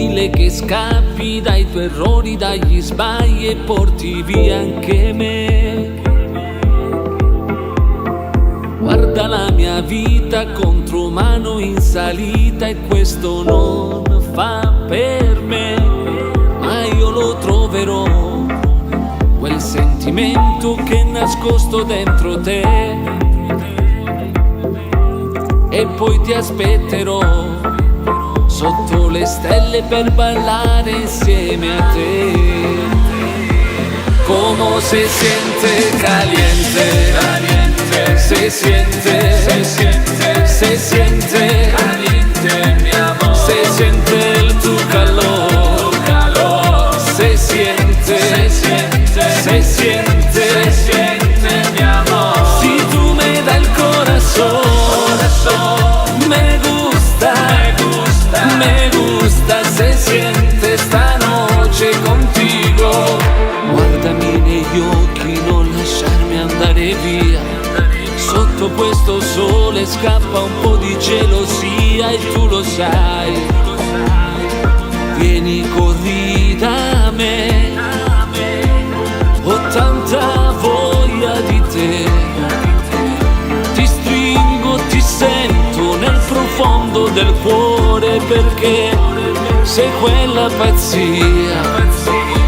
inutile che scappi dai tuoi errori, dagli sbagli e porti via anche me. Guarda la mia vita contro mano in salita e questo non fa per me, ma io lo troverò, quel sentimento che è nascosto dentro te, e poi ti aspetterò sotto le stelle per ballare insieme a te. Como se siente caliente, caliente, se siente, se siente, se siente caliente, mi amor, se siente el tu calor, tu calor, se siente, se siente, se siente, se siente mi amor. Si tú me das el corazón, me gusta, me gusta, me gusta, se siente esta noche contigo. Guardami negli occhi, non lasciarmi andare via. Sotto questo sole scappa un po' di gelosia e tu lo sai. Vieni, corri da me, ho tanta voglia di te. Ti stringo, ti sento nel profondo del cuore, perché sei quella pazzia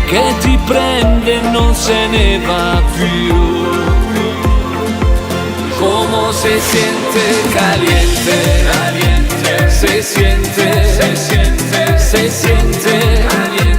che ti prende e non se ne va più. Como se siente caliente, caliente, se siente, se siente, se siente caliente.